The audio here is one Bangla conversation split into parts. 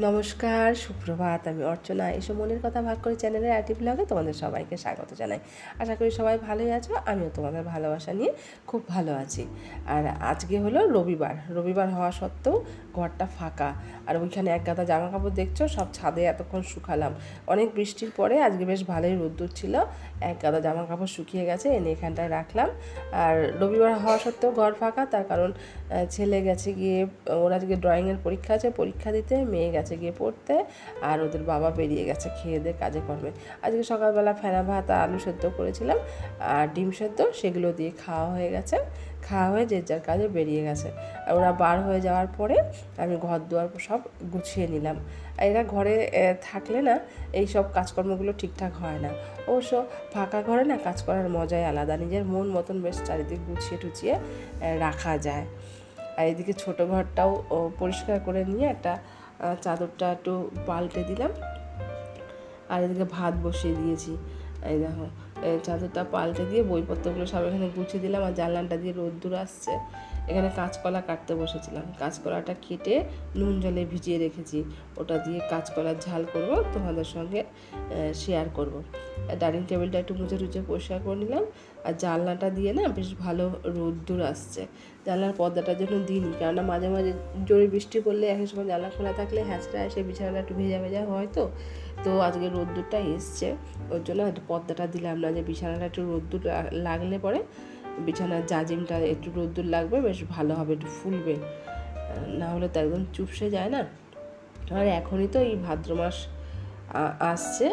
নমস্কার, সুপ্রভাত। আমি অর্চনা। এসব মনের কথা ভাগ করে চ্যানেলের আরটি ব্লগে তোমাদের সবাইকে স্বাগত জানাই। আশা করি সবাই ভালোই আছো। আমিও তোমাদের ভালোবাসা নিয়ে খুব ভালো আছি। আর আজকে হলো রবিবার হওয়া সত্ত্বেও ঘরটা ফাঁকা। আর ওইখানে এক গাদা জামা কাপড় দেখছো, সব ছাদে এতক্ষণ শুকালাম। অনেক বৃষ্টির পরে আজকে বেশ ভালোই রোদ্দুর ছিল। এক গাদা জামা কাপড় শুকিয়ে গেছে, এনে এখানটায় রাখলাম। আর রবিবার হওয়া সত্ত্বেও ঘর ফাঁকা, তার কারণ ছেলে গেছে গিয়ে, ওর আজকে ড্রয়িংয়ের পরীক্ষা আছে, পরীক্ষা দিতে। মেয়ে গেছে গিয়ে পড়তে, আর ওদের বাবা বেরিয়ে গেছে খেয়ে দিয়ে কাজে কর্মে। আজকে সকালবেলা ফেনা ভাত আর আলু সেদ্ধ করেছিলাম আর ডিম সেদ্ধ, সেগুলো দিয়ে খাওয়া হয়ে গেছে। খাওয়া হয়ে যে যার কাজে বেরিয়ে গেছে। আর ওরা বার হয়ে যাওয়ার পরে আমি ঘর দুয়ার সব গুছিয়ে নিলাম। আর এরা ঘরে থাকলে না এই সব কাজকর্মগুলো ঠিকঠাক হয় না। অবশ্য ফাঁকা ঘরে না কাজ করার মজাই আলাদা, নিজের মন মতন বেশ চারিদিক গুছিয়ে টুচিয়ে রাখা যায়। আর এদিকে ছোটো ঘরটাও পরিষ্কার করে নিয়ে একটা চাদরটা একটু পাল্টে দিলাম। আর এদিকে ভাত বসিয়ে দিয়েছি। এই দেখো, চাদরটা পাল্টে দিয়ে বইপত্রগুলো সব এখানে গুছিয়ে দিলাম। আর জানলাটা দিয়ে রোদ্দুর আসছে। এখানে কাঁচকলা কাটতে বসেছিলাম। কাঁচকলাটা কেটে নুন জলে ভিজিয়ে রেখেছি। ওটা দিয়ে কাঁচকলার ঝাল করব, তোমাদের সঙ্গে শেয়ার করব। ডাইনিং টেবিলটা একটু মুছে টুচে পরিষ্কার করে নিলাম। আর জানলাটা দিয়ে না বেশ ভালো রোদ্দুর আসছে। জানলার পর্দাটার জন্য দিইনি, কেননা মাঝে মাঝে জোরে বৃষ্টি পড়লে এক সময় জানলা খোলা থাকলে হ্যাঁচড়া এসে বিছানাটা একটু ভেজা ভেজা হয়। তো আজকে রোদ্দুরটা এসছে, ওর জন্য একটু পর্দাটা দিলাম না, যে বিছানাটা একটু রোদ্দুর লাগলে পরে বিছানার জাজিমটা একটু রোদ্দুর লাগবে, বেশ ভালো হবে, একটু ফুলবে। না হলে তো একদম চুপসে যায় না। আর এখনই তো এই ভাদ্র মাস আসছে,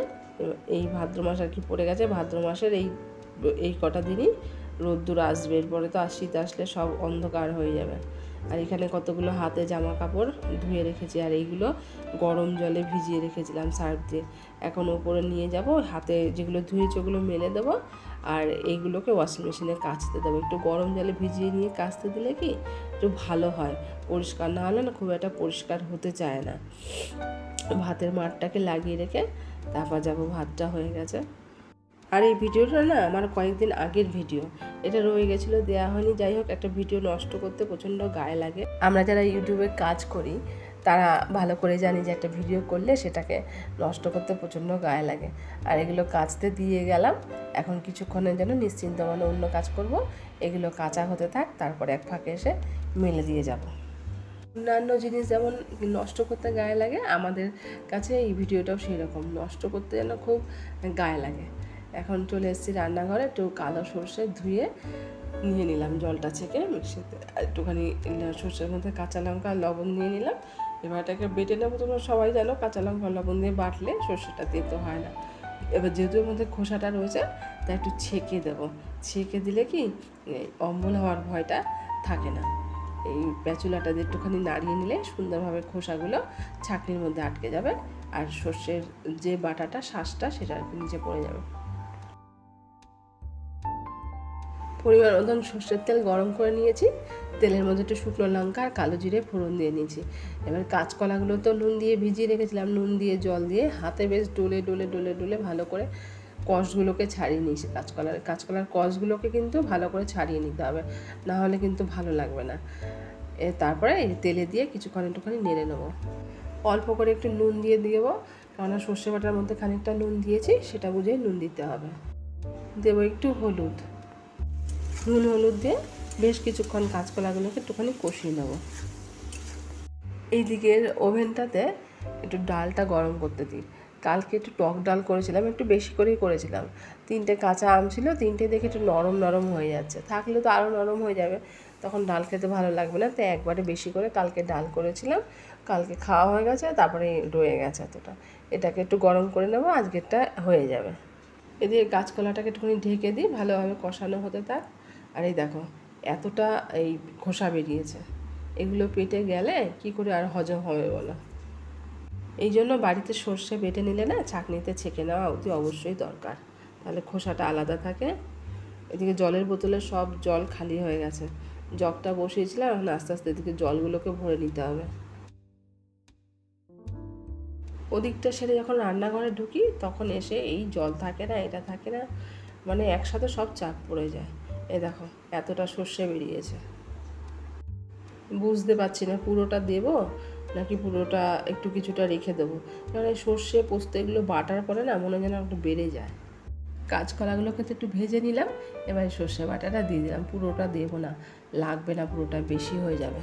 এই ভাদ্র মাস আর কি পড়ে গেছে। ভাদ্র মাসের এই কটা দিনই রোদ্দুর আসবে, এরপরে তো শীত আসলে সব অন্ধকার হয়ে যাবে। আর এখানে কতগুলো হাতে জামা কাপড় ধুয়ে রেখেছি, আর এইগুলো গরম জলে ভিজিয়ে রেখেছিলাম সার্ফ দিয়ে। এখন ওপরে নিয়ে যাব, হাতে যেগুলো ধুয়েছি ওগুলো মেলে দেবো, আর এইগুলোকে ওয়াশিং মেশিনে কাচতে দেবো। একটু গরম জলে ভিজিয়ে নিয়ে কাচতে দিলে কি একটু ভালো হয়, পরিষ্কার না হলে না খুব একটা পরিষ্কার হতে চায় না। ভাতের মাঠটাকে লাগিয়ে রেখে তারপর যাবো, ভাতটা হয়ে গেছে। আর এই ভিডিওটা না আমার কয়েকদিন আগের ভিডিও, এটা রয়ে গেছিলো, দেওয়া হয়নি। যাই হোক, একটা ভিডিও নষ্ট করতে প্রচণ্ড গায়ে লাগে। আমরা যারা ইউটিউবে কাজ করি তারা ভালো করে জানি যে একটা ভিডিও করলে সেটাকে নষ্ট করতে প্রচণ্ড গায়ে লাগে। আর এগুলো কাচতে দিয়ে গেলাম, এখন কিছুক্ষণের জন্য নিশ্চিন্ত মানে অন্য কাজ করব। এগুলো কাঁচা হতে থাক, তারপরে এক ফাঁকে এসে মেলে দিয়ে যাব। অন্যান্য জিনিস যেমন নষ্ট করতে গায়ে লাগে, আমাদের কাছে এই ভিডিওটাও সেই রকম, নষ্ট করতে যেন খুব গায়ে লাগে। এখন চলে এসেছি রান্নাঘরে, একটু কালো সর্ষে ধুয়ে নিয়ে নিলাম, জলটা ছেঁকে মিক্সিতে একটুখানি সর্ষের মধ্যে কাঁচা লঙ্কা লবণ দিয়ে নিলাম। এবার এটাকে বেটে নেবো। তোমরা সবাই জানো কাঁচা লঙ্কা লবণ দিয়ে বাটলে সর্ষেটা দিতে হয় না। এবার যেহেতু এর মধ্যে খোসাটা রয়েছে তাই একটু ছেঁকে দেবো। ছেঁকে দিলে কি অম্বল হওয়ার ভয়টা থাকে না। এই প্যাচুলাটা দিয়ে একটুখানি নাড়িয়ে নিলে সুন্দরভাবে খোসাগুলো ছাঁকনির মধ্যে আটকে যাবে, আর সর্ষের যে বাটাটা শাঁসটা সেটা নিচে পড়ে যাবে। পরিমাণ মতন সর্ষের তেল গরম করে নিয়েছি। তেলের মধ্যে একটু শুকনো লঙ্কা আর কালো জিরে ফোড়ন দিয়ে নিয়েছি। এবার কাঁচকলাগুলো তো নুন দিয়ে ভিজিয়ে রেখেছিলাম, নুন দিয়ে জল দিয়ে হাতে বেশ ডলে ডলে ডলে ডলে ভালো করে কষগুলোকে ছাড়িয়ে নিয়েছি। কাঁচকলার কষগুলোকে কিন্তু ভালো করে ছাড়িয়ে নিতে হবে, না হলে কিন্তু ভালো লাগবে না। তারপরে এই তেলে দিয়ে কিছুক্ষণ একটুখানি নেড়ে নেবো। অল্প করে একটু নুন দিয়ে দেবো, কেননা সর্ষে বাটার মধ্যে খানিকটা নুন দিয়েছি, সেটা বুঝে নুন দিতে হবে। দেবো একটু হলুদ, নুন হলুদ দিয়ে বেশ কিছুক্ষণ কাঁচকলাগুলোকে একটুখানি কষিয়ে নেব। এই দিকের ওভেনটাতে একটু ডালটা গরম করতে দিই। কালকে একটু টক ডাল করেছিলাম, একটু বেশি করেই করেছিলাম। 3টে কাঁচা আম ছিল, 3টে দেখে একটু নরম নরম হয়ে যাচ্ছে, থাকলে তো আরও নরম হয়ে যাবে, তখন ডাল খেতে ভালো লাগবে না। তাই একবারে বেশি করে কালকে ডাল করেছিলাম, কালকে খাওয়া হয়ে গেছে, তারপরে রয়ে গেছে এতটা। এটাকে একটু গরম করে নেবো, আজকেরটা হয়ে যাবে। এদিকে কাঁচকলাটাকে একটুখানি ঢেকে দিই, ভালোভাবে কষানো হতে থাক। আর এই দেখো এতটা এই খোসা বেরিয়েছে, এগুলো পেটে গেলে কি করে আর হজম হবে বলো। এই জন্য বাড়িতে সর্ষে বেটে নিলে না ছাঁকনিতে ছেঁকে নেওয়া অতি অবশ্যই দরকার, তাহলে খোসাটা আলাদা থাকে। এদিকে জলের বোতলে সব জল খালি হয়ে গেছে, জগটা বসিয়েছিলাম, এখন আস্তে আস্তে এদিকে জলগুলোকে ভরে নিতে হবে। ওদিকটা সেরে যখন রান্নাঘরে ঢুকি তখন এসে এই জল থাকে না, এটা থাকে না, মানে একসাথে সব চাপ পড়ে যায়। এ দেখো এতটা সর্ষে বেরিয়েছে, বুঝতে পারছি না পুরোটা দেবো নাকি পুরোটা একটু কিছুটা রেখে দেবো, কারণ এই সর্ষে পোস্ত এগুলো বাটার পরে না মনে যেন একটু বেড়ে যায়। কাঁচকলাগুলোকে তো একটু ভেজে নিলাম, এবার সর্ষে বাটাটা দিয়ে দিলাম। পুরোটা দেবো না, লাগবে না, পুরোটা বেশি হয়ে যাবে।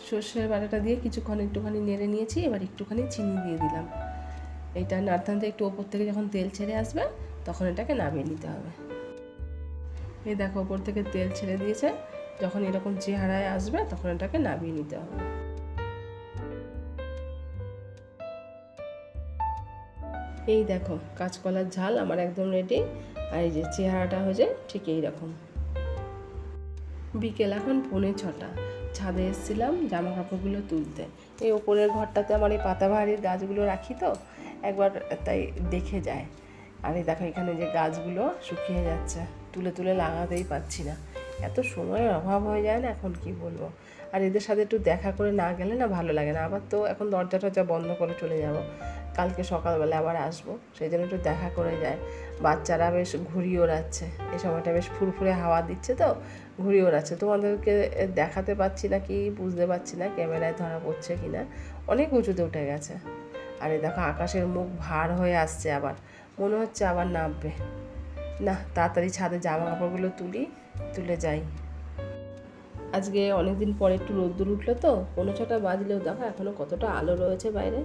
সর্ষের বাটাটা দিয়ে কিছুক্ষণ একটুখানি নেড়ে নিয়েছি, এবার একটুখানি চিনি দিয়ে দিলাম। এইটা নাড়তে নাড়তে একটু ওপর থেকে যখন তেল ছেড়ে আসবে তখন এটাকে নামিয়ে নিতে হবে। এই দেখো ওপর থেকে তেল ছেড়ে দিয়েছে, যখন এরকম চেহারায় আসবে তখন এটাকে নামিয়ে নিতে হবে। এই দেখো কাঁচকলার ঝাল আমার একদম রেডি। আর এই যে চেহারাটা হয়েছে ঠিক এইরকম। বিকেল এখন 5:45, ছাদে এসেছিলাম জামা কাপড়গুলো তুলতে। এই ওপরের ঘরটাতে আমার এই পাতাবাহারির গাছগুলো রাখি তো, একবার তাই দেখে যায়। আর এই দেখো এখানে যে গাছগুলো শুকিয়ে যাচ্ছে, তুলে তুলে লাগাতেই পারছি না, এত সময়ের অভাব হয়ে যায় না, এখন কি বলবো। আর এদের সাথে একটু দেখা করে না গেলে না ভালো লাগে না। আবার তো এখন দরজা টরজা বন্ধ করে চলে যাব, কালকে সকালবেলা আবার আসবো, সেই জন্য একটু দেখা করে যায়। বাচ্চারা বেশ ঘুড়ি ওড়াচ্ছে, এই সময়টা বেশ ফুরফুরে হাওয়া দিচ্ছে তো ঘুড়ি ওড়াচ্ছে। তোমাদেরকে দেখাতে পাচ্ছি না কি বুঝতে পারছি না ক্যামেরায় ধরা পড়ছে কি না, অনেক উঁচুতে উঠে গেছে। আর এই দেখো আকাশের মুখ ভার হয়ে আসছে, আবার মনে হচ্ছে আবার নামবে। না, তাড়াতাড়ি ছাদে জামা কাপড়গুলো তুলে যাই। আজকে অনেকদিন পরে একটু রোদ্দুর উঠলো তো, 5:45 বাজলেও দেখো এখনো কতটা আলো রয়েছে বাইরে।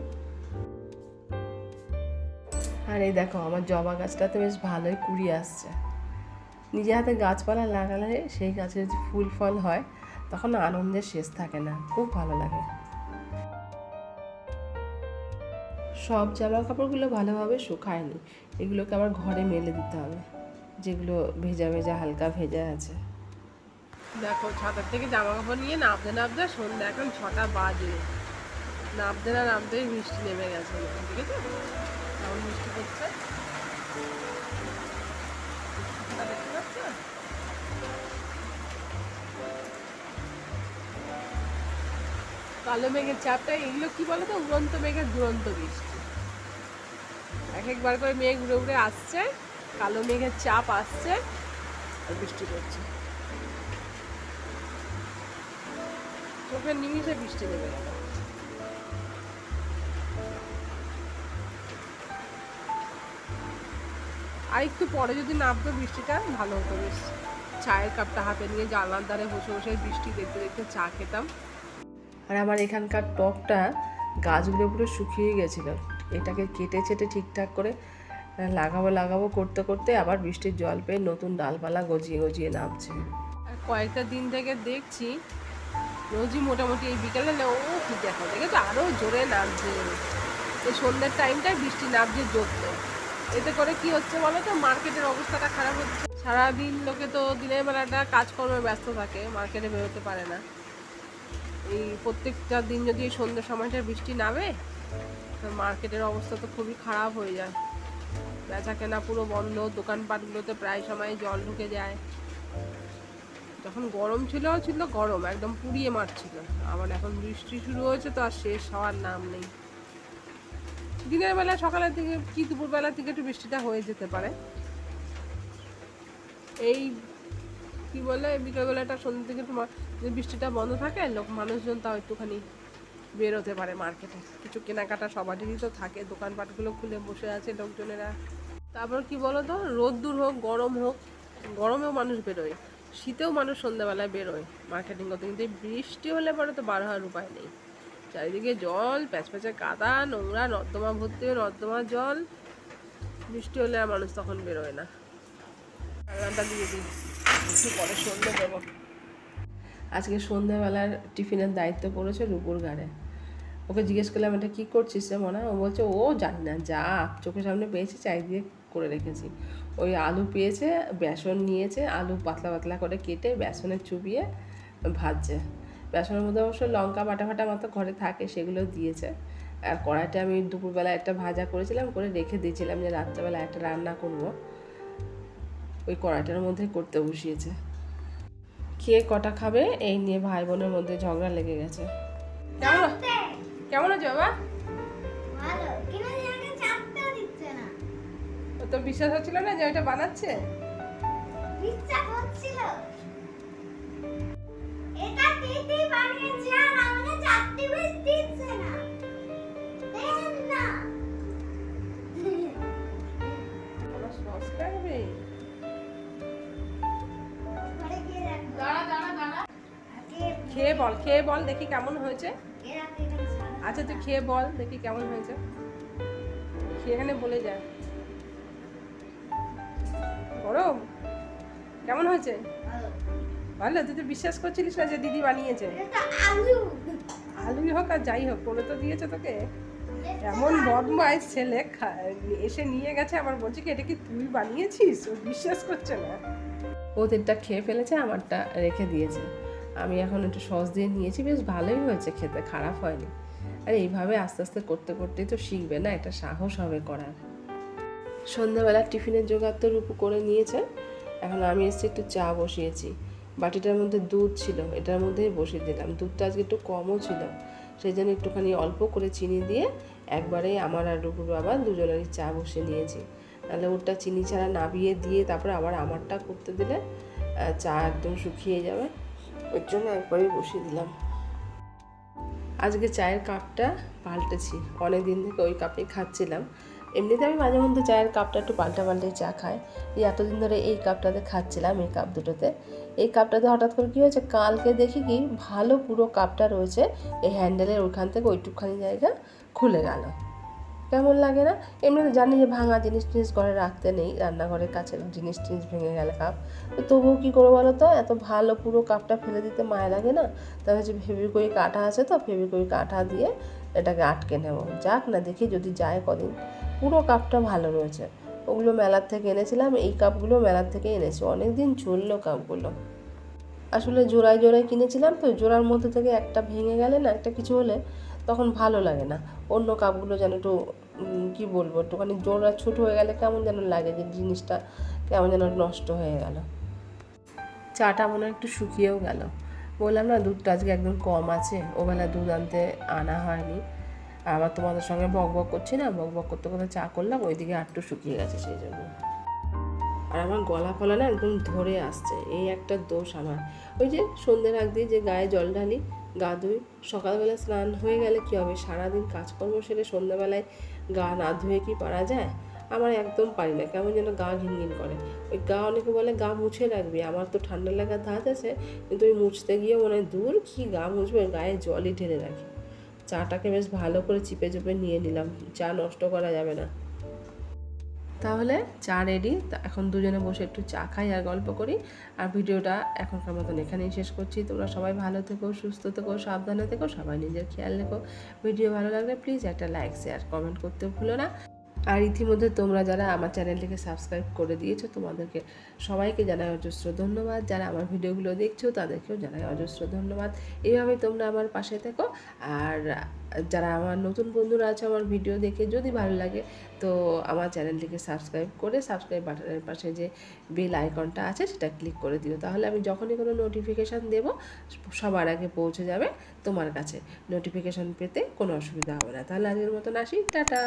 আর এই দেখো আমার জবা গাছটাতে বেশ ভালোই কুড়ি আসছে। নিজে হাতে গাছপালা লাগালে সেই গাছের যে ফুল ফল হয় তখন আনন্দের শেষ থাকে না, খুব ভালো লাগে। সব জামা কাপড়গুলো ভালোভাবে শুকায়নি, এগুলোকে আবার ঘরে মেলে দিতে হবে, যেগুলো ভেজা ভেজা হালকা ভেজা আছে। দেখো ছাদের থেকে জামা কাপড় নিয়ে নামতে নামতে সন্ধ্যা এখন 6টা বাজে, নামতে না নামতেই বৃষ্টি নেমে গেছে। ঠিক আছে, কেমন বৃষ্টি পড়ছে দেখতে পাচ্ছ। কালো মেঘের চাপটা, এগুলো কি বলো তো, উড়ন্ত মেঘের দুরন্ত বৃষ্টি। এক একবার করে মেঘ উড়ে উড়ে আসছে, কালো মেঘের চাপ আসছে আর বৃষ্টি পড়ছে। চোখের নিমিষে বৃষ্টি নেমে গেল। আর একটু পরে যদি নামতো বৃষ্টিটা ভালো হতো, বেশ চায়ের কাপটা হাতে নিয়ে জানলার ধারে বসে বসে বৃষ্টি দেখতে দেখতে চা খেতাম। আর আমার এখানকার টবটা গাছগুলো পুরো শুকিয়ে গেছিলো, এটাকে কেটে ছেটে ঠিকঠাক করে লাগাবো করতে করতে আবার বৃষ্টির জল পেয়ে নতুন ডালপালা গজিয়ে নামছে। আর কয়েকটা দিন থেকে দেখছি রোজই মোটামুটি এই বিকেলে ও কি দেখো তো আরও জোরে নামছে। এই সন্ধ্যের টাইমটায় বৃষ্টি নামছে জোরতে। এতে করে কি হচ্ছে বলো তো, মার্কেটের অবস্থাটা খারাপ হচ্ছে। সারাদিন লোকে তো দিনের বেলাটা কাজকর্মে ব্যস্ত থাকে, মার্কেটে বেরোতে পারে না। এই প্রত্যেকটা দিন যদি এই সন্ধ্যের সময়টা বৃষ্টি নামে তো মার্কেটের অবস্থা তো খুবই খারাপ হয়ে যায়, বেচা কেনা পুরো বন্ধ, দোকানপাটগুলোতে প্রায় সময় জল ঢুকে যায়। যখন গরম ছিল গরম একদম পুড়িয়ে মারছিল, আবার এখন বৃষ্টি শুরু হয়েছে তো আর শেষ হওয়ার নাম নেই। দিনের বেলা সকালের দিকে কি দুপুরবেলার দিকে একটু বৃষ্টিটা হয়ে যেতে পারে। এই কি বলে বিকেলবেলাটা সন্ধ্যের দিকে একটু যদি বৃষ্টিটা বন্ধ থাকে মানুষজন তাও একটুখানি বেরোতে পারে মার্কেটে, কিছু কেনাকাটা সবারই তো থাকে, দোকানপাটগুলো খুলে বসে আছে লোকজনেরা। তারপর কি বলো তো, রোদ্দুর হোক গরম হোক, গরমেও মানুষ বেরোয়, শীতেও মানুষ সন্ধ্যাবেলায় বেরোয় মার্কেটিং করতে, কিন্তু এই বৃষ্টি হলে পরে তো বার হওয়ার উপায় নেই। চারিদিকে জল, প্যাচপ্যাচে কাদা, নোংরা, নর্দমা ভর্তি, নর্দমার জল, বৃষ্টি হলে আর মানুষ তখন বেরোয় না। রান্নাটা দিয়ে দিই, একটু পরে সন্ধ্যে দেবো। আজকে সন্ধ্যাবেলার টিফিনের দায়িত্ব পড়েছে রূপুর ঘাড়ে। ওকে জিজ্ঞেস করলাম এটা কী করছিস রে মনে, ও বলছে ও জানি না, যা চোখের সামনে পেয়েছি চাই দিয়ে করে রেখেছি। ওই আলু পেয়েছে, বেসন নিয়েছে, আলু পাতলা পাতলা করে কেটে বেসনে চুবিয়ে ভাজছে। বেসনের মধ্যে অবশ্য লঙ্কা বাটা মতো ঘরে থাকে, সেগুলো দিয়েছে। আর কড়াইটা আমি দুপুরবেলা একটা ভাজা করেছিলাম, করে রেখে দিয়েছিলাম যে রাত্রেবেলা একটা রান্না করব, ওই কড়াইটার মধ্যে করতে বসিয়েছে। কে কটা খাবে এই নিয়ে ভাই বোনের মধ্যে ঝগড়া লেগে গেছে। কেমন আছে বাবা? ও তো বিশ্বাস হচ্ছিল না যে ওইটা বানাচ্ছে। এটা দিদি বানিয়েছে আর আমাকে খেয়ে বল দেখি কেমন হয়েছে। আচ্ছা তুই খেয়ে বল দেখি কেমন হয়েছে, খেয়ে এখানে বলে যা। গরম কেমন হয়েছে? ভালো। তুই তো বিশ্বাস করছিলিস না যে দিদি বানিয়েছে। আলুই হোক আর যাই হোক করে তো দিয়েছে তোকে। এমন বদমাইশ ছেলে, এসে নিয়ে গেছে আবার বলছে কি এটা কি তুই বানিয়েছিস, ও বিশ্বাস করছে না। ওদেরটা খেয়ে ফেলেছে, আমারটা রেখে দিয়েছে। আমি এখন একটু সস দিয়ে নিয়েছি, বেশ ভালোই হয়েছে খেতে, খারাপ হয়নি। আর এইভাবে আস্তে আস্তে করতে করতেই তো শিখবে না, একটা সাহস হবে করার। সন্ধ্যাবেলা টিফিনের জোগাড় তো রূপু করে নিয়েছে। এখন আমি এসে একটু চা বসিয়েছি, বাটিটার মধ্যে দুধ ছিল, এটার মধ্যেই বসিয়ে দিলাম। দুধটা আজকে একটু কমও ছিল, সেই জন্য একটুখানি অল্প করে চিনি দিয়ে একবারেই আমার আর রূপুর বাবা দুজনেরই চা বসিয়ে নিয়েছি। নাহলে ওটা চিনি ছাড়া নাবিয়ে দিয়ে তারপরে আবার আমারটা করতে দিলে চা একদম শুকিয়ে যাবে, ওর জন্য একবারেই বসিয়ে দিলাম। আজকে চায়ের কাপটা পাল্টেছি, অনেক দিন থেকে ওই কাপেই খাচ্ছিলাম। এমনিতে আমি মাঝে মধ্যে চায়ের কাপটা একটু পাল্টে চা খাই, এই এতদিন ধরে এই কাপটাতে খাচ্ছিলাম, এই কাপ দুটোতে। এই কাপটাতে হঠাৎ করে কী হয়েছে, কালকে দেখি কি ভালো পুরো কাপটা রয়েছে, এই হ্যান্ডেলের ওইখান থেকে ওইটুকখানি জায়গা খুলে গেল। কেমন লাগে না? এমনিতে জানি যে ভাঙা জিনিস টিনিস ঘরে রাখতে নেই, রান্নাঘরের কাছের জিনিস টিনিস ভেঙে গেলে কাপ, তো তবুও কী করবো বলো তো, এত ভালো পুরো কাপটা ফেলে দিতে মায়া লাগে না। তার হচ্ছে ফেভিকুইক আঠা আছে, তো ফেভিকুইক আঠা দিয়ে এটাকে আটকে নেবো। যাক না, দেখি যদি যায় কদিন। পুরো কাপটা ভালো রয়েছে, ওগুলো মেলার থেকে এনেছিলাম, এই কাপগুলো মেলার থেকে এনেছি, অনেক দিন চললো কাপগুলো। আসলে জোড়ায় জোড়ায় কিনেছিলাম, তো জোড়ার মধ্যে থেকে একটা ভেঙে গেলে না, একটা কিছু হলে তখন ভালো লাগে না। অন্য কাপগুলো যেন একটু কী বলবো, একটুখানি জোড়া ছোটো হয়ে গেলে কেমন যেন লাগে, যে জিনিসটা কেমন যেন নষ্ট হয়ে গেল। চাটা মনে হয় একটু শুকিয়েও গেল। বললাম না দুধটা আজকে একদম কম আছে, ওবেলা দুধ আনতে আনা হয়নি। আবার তোমাদের সঙ্গে বক বক করছি না, বক বক করতে করতে চা করলাম, ওইদিকে আরটু শুকিয়ে গেছে সেই জন্য। আর আমার গলা ফলা না একদম ধরে আসছে, এই একটা দোষ আমার। ওই যে সন্ধ্যের আগ দিয়ে যে গায়ে জল ঢালি, গা ধুই, সকালবেলা স্নান হয়ে গেলে কী হবে, সারাদিন কাজকর্ম সেরে সন্ধ্যাবেলায় গা না ধুয়ে কি পারা যায়? আমার একদম পারি না, কেমন যেন গা ঘিনঘিন করে। ওই গা, অনেকে বলে গা মুছে রাখবি, আমার তো ঠান্ডা লাগার ধাঁচ আছে, কিন্তু ওই মুছতে গিয়ে মনে হয় দূর কি গা মুছবে, গায়ে জলই ঢেলে রাখি। চাটাকে বেশ ভালো করে চিপে চিপে নিয়ে নিলাম, চা নষ্ট করা যাবে না। তাহলে চা রেডি, এখন দুজনে বসে একটু চা খাই আর গল্প করি। আর ভিডিওটা এখনকার মতন এখানেই শেষ করছি। তোমরা সবাই ভালো থেকো, সুস্থ থেকো, সাবধানে থেকো, সবাই নিজের খেয়াল রেখো। ভিডিও ভালো লাগলে প্লিজ একটা লাইক, শেয়ার, কমেন্ট করতে ভুলো না। আর ইতিমধ্যে তোমরা যারা আমার চ্যানেলটিকে সাবস্ক্রাইব করে দিয়েছো, তোমাদেরকে সবাইকে জানাই অজস্র ধন্যবাদ। যারা আমার ভিডিওগুলো দেখছো তাদেরকেও জানাই অজস্র ধন্যবাদ। এইভাবেই তোমরা আমার পাশে থেকো। আর যারা আমার নতুন বন্ধুরা আছে, আমার ভিডিও দেখে যদি ভালো লাগে তো আমার চ্যানেলটিকে সাবস্ক্রাইব করে সাবস্ক্রাইব বাটনের পাশে যে বেল আইকনটা আছে সেটা ক্লিক করে দিও, তাহলে আমি যখনই কোনো নোটিফিকেশান দেব সবার আগে পৌঁছে যাবে তোমার কাছে। নোটিফিকেশান পেতে কোনো অসুবিধা হবে না। তাহলে আজকের মতন আসি, টাটা।